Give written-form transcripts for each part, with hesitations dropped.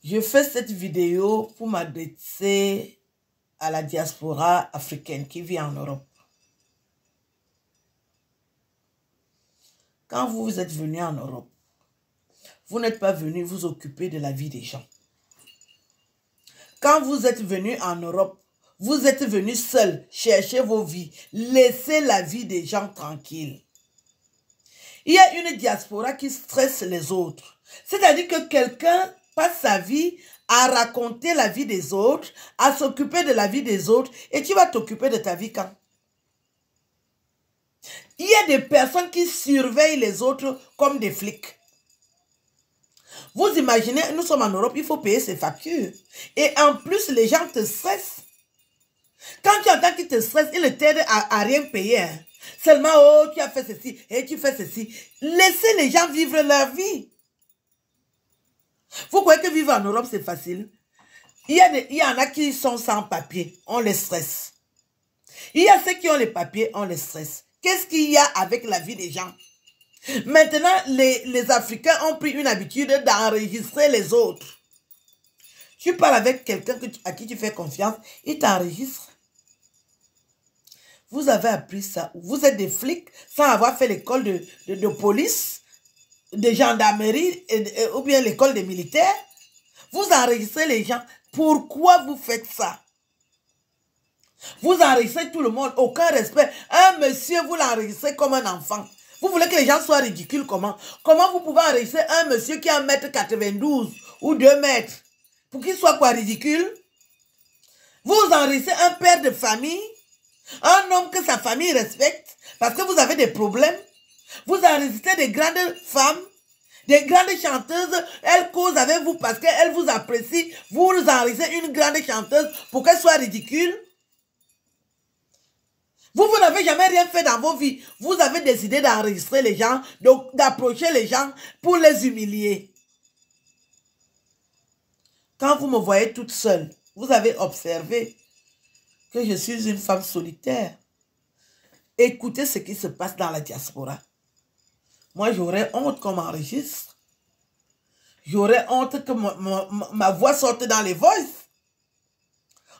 Je fais cette vidéo pour m'adresser à la diaspora africaine qui vit en Europe. Quand vous êtes venu en Europe, vous n'êtes pas venu vous occuper de la vie des gens. Quand vous êtes venu en Europe, vous êtes venu seul chercher vos vies. Laissez la vie des gens tranquille. Il y a une diaspora qui stresse les autres. C'est-à-dire que quelqu'un passe sa vie à raconter la vie des autres, à s'occuper de la vie des autres, et tu vas t'occuper de ta vie quand? Il y a des personnes qui surveillent les autres comme des flics. Vous imaginez, nous sommes en Europe, il faut payer ses factures. Et en plus, les gens te stressent. Quand tu entends qu'ils te stressent, ils ne t'aident à rien payer. Hein. Seulement, oh, tu as fait ceci, et tu fais ceci. Laissez les gens vivre leur vie. Vous croyez que vivre en Europe, c'est facile? Il y en a qui sont sans papier, on les stresse. Il y a ceux qui ont les papiers, on les stresse. Qu'est-ce qu'il y a avec la vie des gens? Maintenant, les Africains ont pris une habitude d'enregistrer les autres. Tu parles avec quelqu'un à qui tu fais confiance, il t'enregistre. Vous avez appris ça. Vous êtes des flics sans avoir fait l'école de police, de gendarmerie ou bien l'école des militaires. Vous enregistrez les gens. Pourquoi vous faites ça? Vous enregistrez tout le monde, aucun respect. Un monsieur, vous l'enregistrez comme un enfant. Vous voulez que les gens soient ridicules comment? Comment vous pouvez enregistrer un monsieur qui a 1,92 m ou 2 mètres pour qu'il soit quoi, ridicule? Vous enregistrez un père de famille, un homme que sa famille respecte parce que vous avez des problèmes. Vous enregistrez des grandes femmes, des grandes chanteuses, elles causent avec vous parce qu'elles vous apprécient. Vous enregistrez une grande chanteuse pour qu'elle soit ridicule. Vous n'avez jamais rien fait dans vos vies. Vous avez décidé d'enregistrer les gens, d'approcher les gens pour les humilier. Quand vous me voyez toute seule, vous avez observé que je suis une femme solitaire. Écoutez ce qui se passe dans la diaspora. Moi, j'aurais honte qu'on m'enregistre. J'aurais honte que ma voix sorte dans les voices.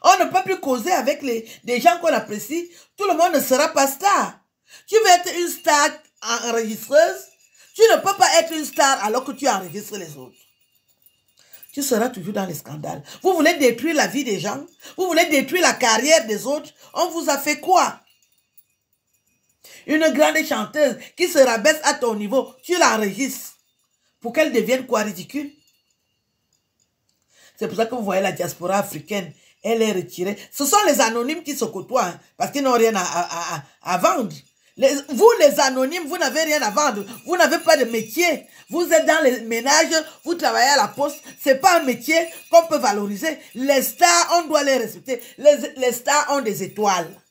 On ne peut plus causer avec des gens qu'on apprécie. Tout le monde ne sera pas star. Tu veux être une star enregistreuse. Tu ne peux pas être une star alors que tu enregistres les autres. Tu seras toujours dans les scandales. Vous voulez détruire la vie des gens. Vous voulez détruire la carrière des autres. On vous a fait quoi? Une grande chanteuse qui se rabaisse à ton niveau, tu l'enregistres. Pour qu'elle devienne quoi, ridicule? C'est pour ça que vous voyez la diaspora africaine. Elle est retirée. Ce sont les anonymes qui se côtoient, hein, parce qu'ils n'ont rien à vendre. Vous, les anonymes, vous n'avez rien à vendre. Vous n'avez pas de métier. Vous êtes dans les ménages, vous travaillez à la poste. Ce n'est pas un métier qu'on peut valoriser. Les stars, on doit les respecter. Les stars ont des étoiles.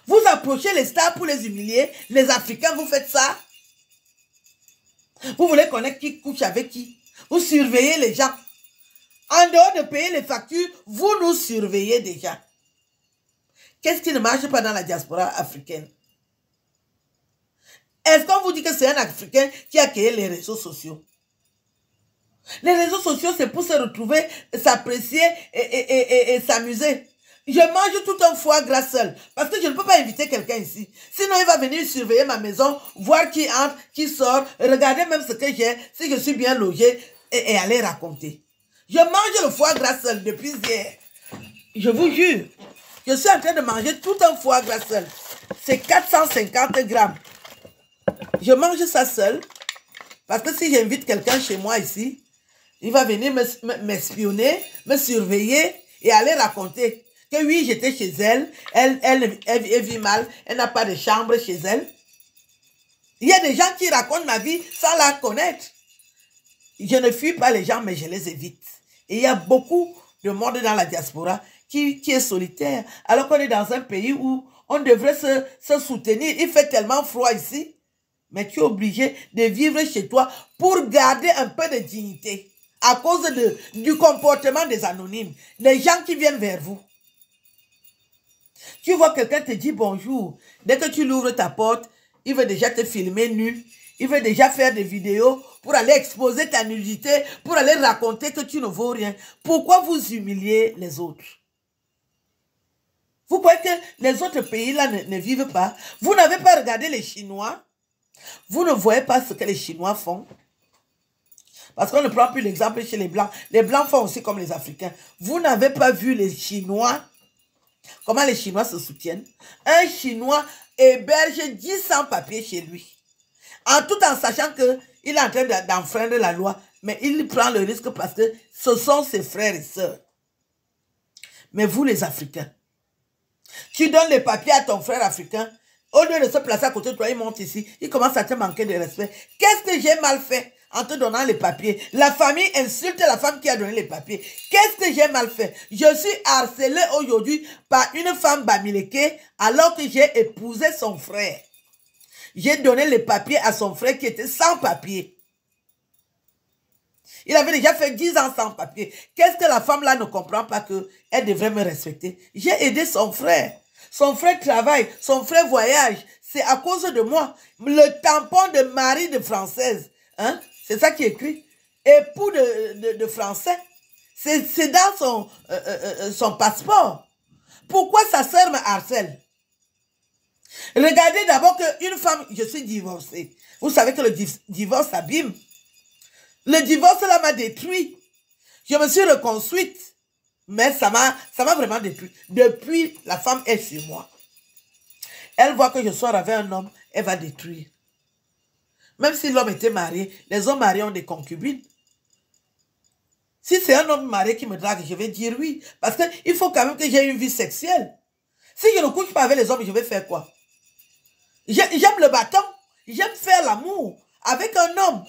Vous approchez les stars pour les humilier. Les Africains, vous faites ça. Vous voulez connaître qui couche avec qui. Vous surveillez les gens. En dehors de payer les factures, vous nous surveillez déjà. Qu'est-ce qui ne marche pas dans la diaspora africaine? Est-ce qu'on vous dit que c'est un Africain qui a créé les réseaux sociaux? Les réseaux sociaux, c'est pour se retrouver, s'apprécier et s'amuser. Je mange tout un foie gras seul. Parce que je ne peux pas inviter quelqu'un ici. Sinon, il va venir surveiller ma maison, voir qui entre, qui sort, regarder même ce que j'ai, si je suis bien logé, et aller raconter. Je mange le foie gras seul depuis hier. Je vous jure. Je suis en train de manger tout un foie gras seul. C'est 450 grammes. Je mange ça seul. Parce que si j'invite quelqu'un chez moi ici, il va venir m'espionner, me surveiller et aller raconter que oui, j'étais chez elle. Elle vit mal. Elle n'a pas de chambre chez elle. Il y a des gens qui racontent ma vie sans la connaître. Je ne fuis pas les gens, mais je les évite. Et il y a beaucoup de monde dans la diaspora qui est solitaire. Alors qu'on est dans un pays où on devrait se soutenir. Il fait tellement froid ici. Mais tu es obligé de vivre chez toi pour garder un peu de dignité. À cause du comportement des anonymes. Les gens qui viennent vers vous. Tu vois quelqu'un te dit bonjour. Dès que tu l'ouvres ta porte, il veut déjà te filmer nu. Il veut déjà faire des vidéos pour aller exposer ta nudité, pour aller raconter que tu ne vaux rien. Pourquoi vous humiliez les autres? Vous croyez que les autres pays-là ne vivent pas? Vous n'avez pas regardé les Chinois? Vous ne voyez pas ce que les Chinois font? Parce qu'on ne prend plus l'exemple chez les Blancs. Les Blancs font aussi comme les Africains. Vous n'avez pas vu les Chinois? Comment les Chinois se soutiennent? Un Chinois héberge 10 sans-papiers chez lui. Tout en sachant qu'il est en train d'enfreindre la loi. Mais il prend le risque parce que ce sont ses frères et sœurs. Mais vous les Africains, tu donnes les papiers à ton frère africain, au lieu de se placer à côté de toi, il monte ici, il commence à te manquer de respect. Qu'est-ce que j'ai mal fait en te donnant les papiers? La famille insulte la femme qui a donné les papiers. Qu'est-ce que j'ai mal fait? Je suis harcelée aujourd'hui par une femme bamileke alors que j'ai épousé son frère. J'ai donné les papiers à son frère qui était sans papier. Il avait déjà fait 10 ans sans papier. Qu'est-ce que la femme là ne comprend pas qu'elle devrait me respecter? J'ai aidé son frère. Son frère travaille, son frère voyage. C'est à cause de moi. Le tampon de mari de française. Hein? C'est ça qui est écrit. Époux de français. C'est dans son passeport. Pourquoi sa sœur me harcèle? Regardez d'abord qu'une femme, je suis divorcée. Vous savez que le divorce abîme. Le divorce là m'a détruit. Je me suis reconstruite. Mais ça m'a vraiment détruit. Depuis, la femme est sur moi. Elle voit que je sors avec un homme, elle va détruire. Même si l'homme était marié, les hommes mariés ont des concubines. Si c'est un homme marié qui me drague, je vais dire oui. Parce qu'il faut quand même que j'ai une vie sexuelle. Si je ne couche pas avec les hommes, je vais faire quoi? J'aime le bâton. J'aime faire l'amour avec un homme.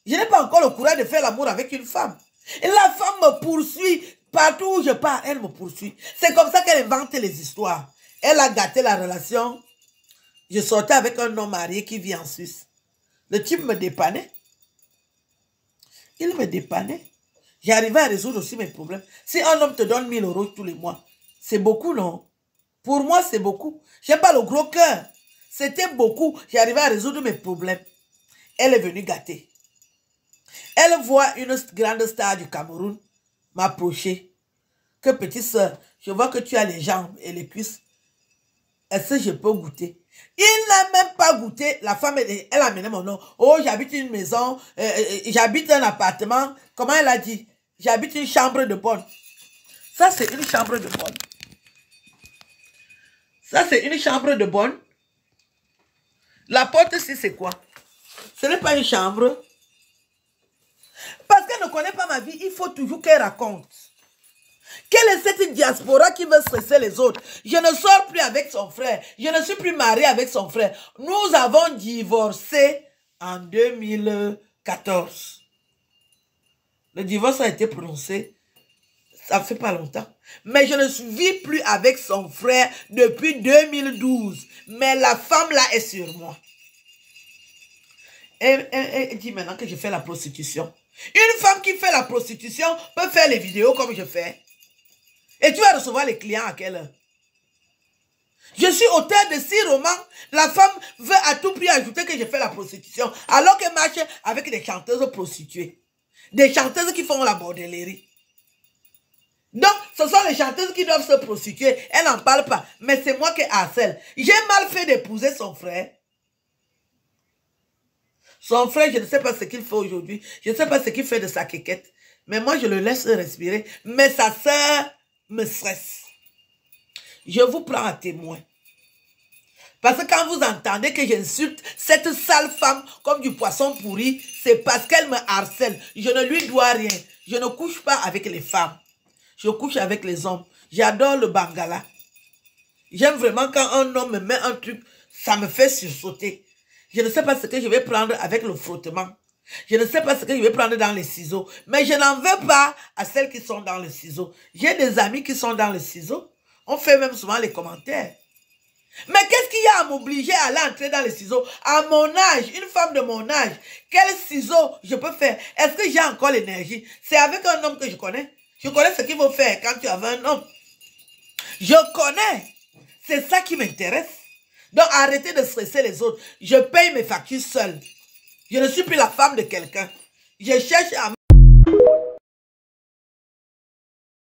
Je n'ai pas encore le courage de faire l'amour avec une femme. Et la femme me poursuit. Partout où je pars, elle me poursuit. C'est comme ça qu'elle invente les histoires. Elle a gâté la relation. Je sortais avec un homme marié qui vit en Suisse. Le type me dépannait. Il me dépannait. J'arrivais à résoudre aussi mes problèmes. Si un homme te donne 1000 € tous les mois, c'est beaucoup, non? Pour moi, c'est beaucoup. Je n'ai pas le gros cœur. C'était beaucoup. J'arrivais à résoudre mes problèmes. Elle est venue gâter. Elle voit une grande star du Cameroun m'approcher. Que petite soeur, je vois que tu as les jambes et les cuisses. Est-ce que je peux goûter? Il n'a même pas goûté. La femme, elle a amené mon nom. Oh, j'habite une maison, j'habite un appartement. Comment elle a dit? J'habite une chambre de bonne. Ça, c'est une chambre de bonne. Ça, c'est une chambre de bonne. La porte ici, c'est quoi? Ce n'est pas une chambre. Parce qu'elle ne connaît pas ma vie, il faut toujours qu'elle raconte. Quelle est cette diaspora qui veut stresser les autres? Je ne sors plus avec son frère. Je ne suis plus mariée avec son frère. Nous avons divorcé en 2014. Le divorce a été prononcé, ça ne fait pas longtemps. Mais je ne vis plus avec son frère depuis 2012. Mais la femme là est sur moi. Elle dit maintenant que je fais la prostitution. Une femme qui fait la prostitution peut faire les vidéos comme je fais. Et tu vas recevoir les clients à quelle heure? Je suis auteur de 6 romans. La femme veut à tout prix ajouter que je fais la prostitution. Alors qu'elle marche avec des chanteuses prostituées. Des chanteuses qui font la bordellerie. Donc, ce sont les chanteuses qui doivent se prostituer. Elle n'en parle pas. Mais c'est moi qui harcèle. J'ai mal fait d'épouser son frère. Son frère, je ne sais pas ce qu'il fait aujourd'hui. Je ne sais pas ce qu'il fait de sa quéquette. Mais moi, je le laisse respirer. Mais sa sœur me stresse. Je vous prends à témoin. Parce que quand vous entendez que j'insulte cette sale femme comme du poisson pourri, c'est parce qu'elle me harcèle. Je ne lui dois rien. Je ne couche pas avec les femmes. Je couche avec les hommes. J'adore le bangala. J'aime vraiment quand un homme me met un truc, ça me fait sursauter. Je ne sais pas ce que je vais prendre avec le frottement. Je ne sais pas ce que je vais prendre dans les ciseaux. Mais je n'en veux pas à celles qui sont dans les ciseaux. J'ai des amis qui sont dans les ciseaux. On fait même souvent les commentaires. Mais qu'est-ce qu'il y a à m'obliger à aller entrer dans les ciseaux? À mon âge, une femme de mon âge, quels ciseaux je peux faire? Est-ce que j'ai encore l'énergie? C'est avec un homme que je connais. Je connais ce qu'il faut faire quand tu avais un homme. Je connais. C'est ça qui m'intéresse. Donc arrêtez de stresser les autres. Je paye mes factures seule. Je ne suis plus la femme de quelqu'un. Je cherche à